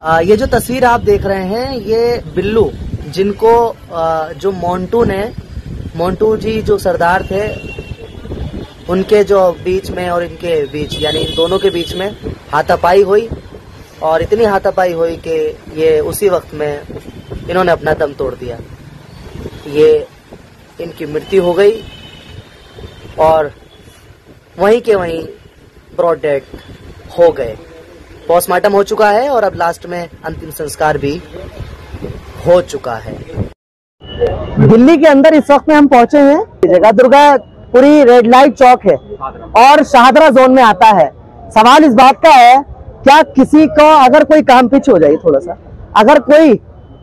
ये जो तस्वीर आप देख रहे हैं ये बिल्लू, जिनको जो मोंटू जी जो सरदार थे, उनके जो बीच में और इनके बीच यानी इन दोनों के बीच में हाथापाई हुई और इतनी हाथापाई हुई कि ये उसी वक्त में इन्होंने अपना दम तोड़ दिया। ये इनकी मृत्यु हो गई और वहीं के वहीं ब्रॉड डेड हो गए। पोस्टमार्टम हो चुका है और अब लास्ट में अंतिम संस्कार भी हो चुका है। दिल्ली के अंदर इस वक्त में हम पहुंचे हैं। जगह दुर्गापुरी रेड लाइट चौक है और शाहदरा जोन में आता है। सवाल इस बात का है, क्या किसी को अगर कोई काम पीछे हो जाए थोड़ा सा, अगर कोई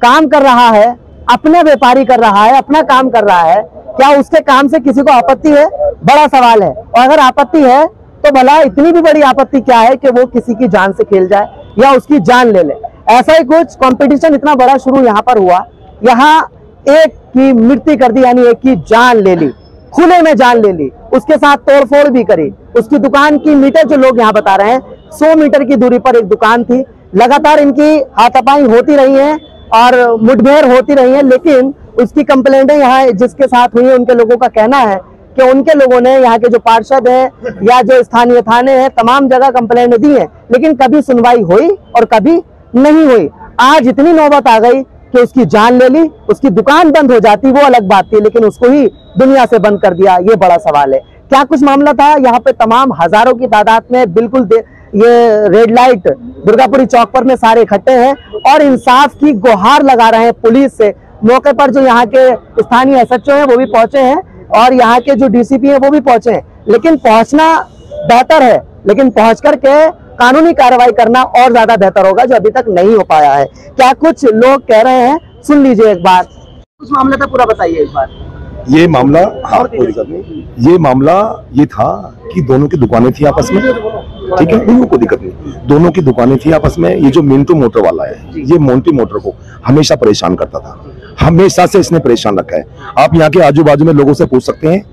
काम कर रहा है, अपने व्यापारी कर रहा है, अपना काम कर रहा है, क्या उसके काम से किसी को आपत्ति है? बड़ा सवाल है। और अगर आपत्ति है तो भला इतनी भी बड़ी आपत्ति क्या है कि वो किसी की जान से खेल जाए या उसकी जान ले ले। ऐसा ही कुछ कंपटीशन इतना बड़ा शुरू यहाँ पर हुआ। यहाँ एक की मृत्यु कर दी, यानी एक की जान ले ली, खुले में जान ले ली, उसके साथ तोड़फोड़ भी करी। उसकी दुकान की मीटर जो लोग यहाँ बता रहे हैं 100 मीटर की दूरी पर एक दुकान थी। लगातार इनकी हाथापाई होती रही है और मुठभेड़ होती रही है, लेकिन उसकी कंप्लेंटें यहाँ जिसके साथ हुई है उनके लोगों का कहना है कि उनके लोगों ने, यहाँ के जो पार्षद हैं या जो स्थानीय थाने हैं, तमाम जगह कंप्लेंट दी है, लेकिन कभी सुनवाई हुई और कभी नहीं हुई। आज इतनी नौबत आ गई कि उसकी जान ले ली। उसकी दुकान बंद हो जाती वो अलग बात थी, लेकिन उसको ही दुनिया से बंद कर दिया। ये बड़ा सवाल है। क्या कुछ मामला था? यहाँ पे तमाम हजारों की तादाद में बिल्कुल ये रेड लाइट दुर्गापुरी चौक पर में सारे इकट्ठे हैं और इंसाफ की गुहार लगा रहे हैं पुलिस से। मौके पर जो यहाँ के स्थानीय एसएचओ हैं वो भी पहुंचे हैं और यहाँ के जो डीसीपी हैं वो भी पहुंचे हैं। लेकिन पहुंचना बेहतर है, लेकिन पहुंच करके कानूनी कार्रवाई करना और ज्यादा बेहतर होगा, जो अभी तक नहीं हो पाया है। क्या कुछ लोग कह रहे हैं, सुन लीजिए एक बार। कुछ मामला था, पूरा बताइए एक बार। ये मामला, हाँ कोई दिक्कत नहीं। ये मामला ये था कि दोनों की दुकानें थी आपस में, ठीक है, कोई दिक्कत नहीं। दोनों की दुकानें थी आपस में। ये जो मिंटू मोटर वाला है, ये मोंटी मोटर को हमेशा परेशान करता था, हमेशा से इसने परेशान रखा है। आप यहाँ के आजू बाजू में लोगों से पूछ सकते हैं,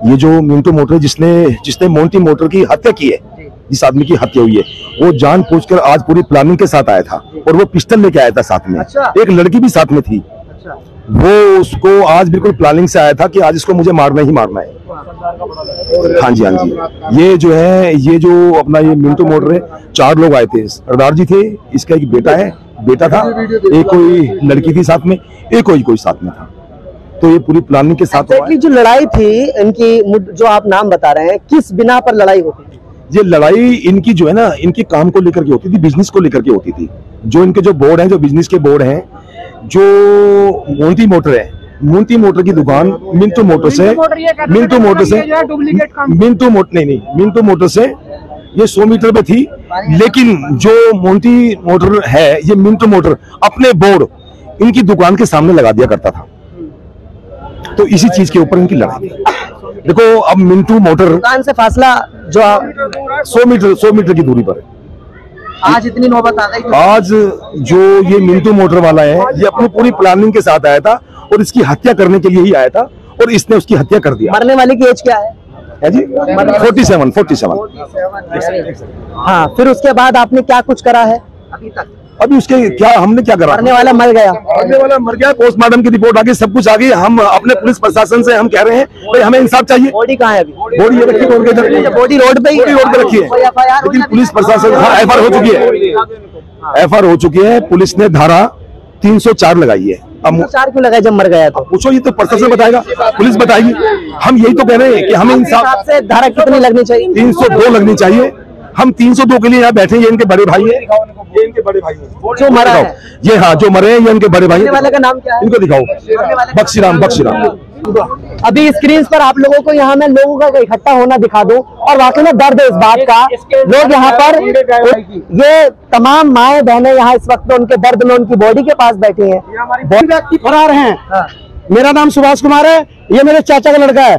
ये जो मिंटू मोटर जिसने मोंटी मोटर की हत्या की है, जिस आदमी की हत्या हुई है, वो जानबूझकर आज पूरी प्लानिंग के साथ आया था और वो पिस्टल लेके आया था साथ में। एक लड़की भी साथ में थी। वो उसको आज बिल्कुल प्लानिंग से आया था कि आज इसको मुझे मारना ही मारना है। हाँ जी, हाँ जी। ये जो है, ये जो अपना ये मिंटू मोटर है, 4 लोग आए थे। सरदार जी थे, इसका एक बेटा था, एक कोई लड़की थी साथ में, एक कोई साथ में था। तो ये पूरी प्लानिंग के साथ जो लड़ाई थी इनकी, जो आप नाम बता रहे हैं, किस बिना पर लड़ाई होती थी? ये लड़ाई इनकी जो है ना, इनकी काम को लेकर के होती थी, बिजनेस को लेकर के होती थी। जो इनके जो बोर्ड हैं, जो बिजनेस के बोर्ड हैं, जो मोंटी मोटर है, मोंटी मोटर की दुकान मिंटू मोटर से ये 100 मीटर पे थी। लेकिन जो मोंटी मोटर है, ये मिंटू मोटर अपने बोर्ड इनकी दुकान के सामने लगा दिया करता था। तो इसी चीज के ऊपर इनकी लड़ाई थी। देखो, अब मिंटू मोटर दुकान से फासला जो 100 मीटर की दूरी पर है। आज इतनी नौबत आ गई। आज जो ये मिंटू मोटर वाला है, ये अपनी पूरी प्लानिंग के साथ आया था और इसकी हत्या करने के लिए ही आया था और इसने उसकी हत्या कर दिया। मरने वाले की एज क्या है जी? 47। हाँ, फिर उसके बाद आपने क्या कुछ करा है अभी तक? अभी उसके क्या, हमने क्या करा? मरने वाला मर गया, पोस्टमार्टम की रिपोर्ट आ गई, सब कुछ आ गई। हम अपने पुलिस प्रशासन से हम कह रहे हैं भाई हमें इंसाफ चाहिए। बॉडी कहाँ है अभी? बॉडी ये रखी रोड के, बॉडी रोड पे रखी है, लेकिन पुलिस प्रशासन, हाँ एफआईआर हो चुकी है, एफआईआर हो चुकी है। पुलिस ने धारा 304 लगाई है। अब 4 क्यों लगाए जब मर गया? तो पूछो, ये तो प्रशासन बताएगा, पुलिस बताएगी। हम यही तो कह रहे हैं कि हमें इंसाफ से धारा कितनी लगनी चाहिए? 302 लगनी चाहिए। हम 302 के लिए यहाँ बैठे हैं। ये इनके बड़े भाई है, ये इनके बड़े भाई हैं जो मरा है। ये हाँ, जो मरे हैं ये इनके बड़े भाई। वाले का नाम क्या है? इनको दिखाओ, बख्शीराम। अभी स्क्रीन पर आप लोगों को यहाँ मैं लोगों का इकट्ठा होना दिखा दूं और वाकई में दर्द है इस बात का। लोग यहाँ पर, ये तमाम माएं बहनें यहाँ इस वक्त उनके दर्द में उनकी बॉडी के पास बैठी हैं। व्यक्ति फरार हैं। मेरा नाम सुभाष कुमार है, ये मेरे चाचा का लड़का है।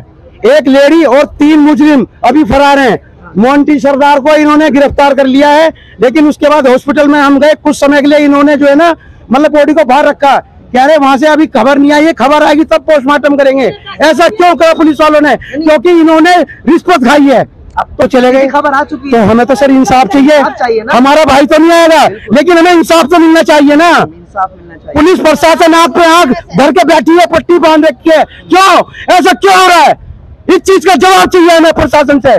एक लेडी और 3 मुजरिम अभी फरार हैं। मोंटी सरदार को इन्होंने गिरफ्तार कर लिया है, लेकिन उसके बाद हॉस्पिटल में हम गए, कुछ समय के लिए इन्होंने जो है ना, मतलब बॉडी को बाहर रखा। कह रहे वहां से अभी खबर नहीं आई है, खबर आएगी तब पोस्टमार्टम करेंगे। ऐसा क्यों करा पुलिस वालों ने? क्योंकि इन्होंने रिश्वत खाई है। अब तो चले गए। खबर आ चुकी तो है, हमें तो सर इंसाफ चाहिए। इंसाफ चाहिए ना। हमारा भाई तो नहीं आएगा, लेकिन हमें इंसाफ तो मिलना चाहिए ना। इंसाफ मिलना चाहिए। पुलिस प्रशासन आंख पे आंख धर के बैठी है, पट्टी बांध रखी है, क्यों ऐसा क्यों हो रहा है? इस चीज का जवाब चाहिए हमें प्रशासन से।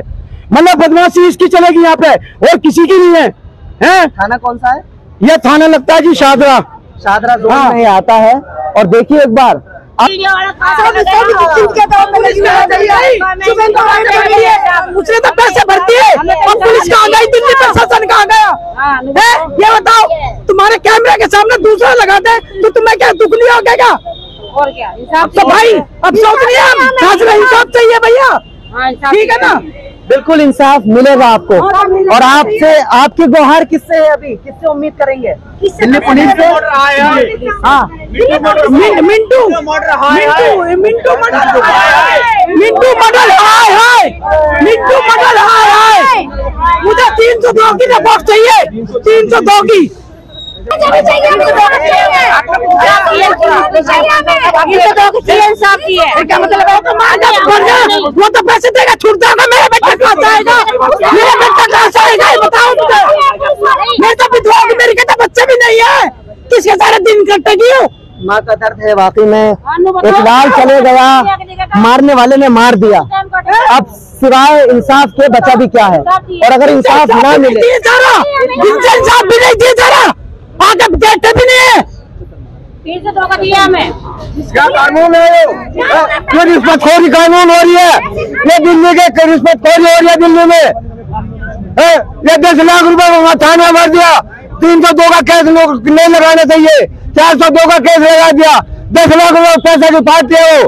मतलब बदमाशी इसकी चलेगी यहाँ पे और किसी की नहीं है, हैं? थाना कौन सा है? ये थाना लगता है जी शाहदरा। शाहदरा जोन हाँ। में आता है। और देखिए एक बार उसने तो पैसे भरती है और पुलिस कहाँ गई, दिल्ली प्रशासन कहाँ गया? ये बताओ, तुम्हारे कैमरे के सामने दूसरा लगाते तो तुम्हें क्या दुख नहीं होगा? और क्या तो भाई अब सोच लिया, इंसाफ चाहिए भैया, ठीक है ना? बिल्कुल इंसाफ मिलेगा आपको। और आपसे आपकी गुहार किससे है अभी? किससे उम्मीद करेंगे? दिल्ली पुलिस से? हाँ, मिंटू मॉडल हाय, मिंटू मॉडल हाय। मुझे 302 की रिपोर्ट चाहिए, 302 की। क्या मतलब है? वो तो पैसे देगा, छूट जाएगा, मेरा बेटा कहाँ जाएगा? मेरा बेटा कहाँ जाएगा ये बताओ मुझे। मेरे तो विधवा की, मेरी कहता बच्चे भी नहीं है, किसके सारे दिन कटेगी? माँ का दर्द है वाकई में। इकबाल चले गया, मारने वाले ने मार दिया, अब सिवाय इंसाफ के बचा भी क्या है? और अगर इंसाफ ना मिले, इंसाफ भी नहीं दिया जा रहा, आगे देते भी नहीं है। फिर से धोखा दिया हमें। क्या कानून है ये रिश्वतखोरी कानून हो रही है, ये दिल्ली के रिश्वतखोरी हो रही है दिल्ली में। ये 10 लाख रुपए को थाना भर दिया, 302 का केस नहीं लगाना चाहिए, 402 का केस लगा दिया, 10 लाख रुपए पैसे की पार्टी है वो।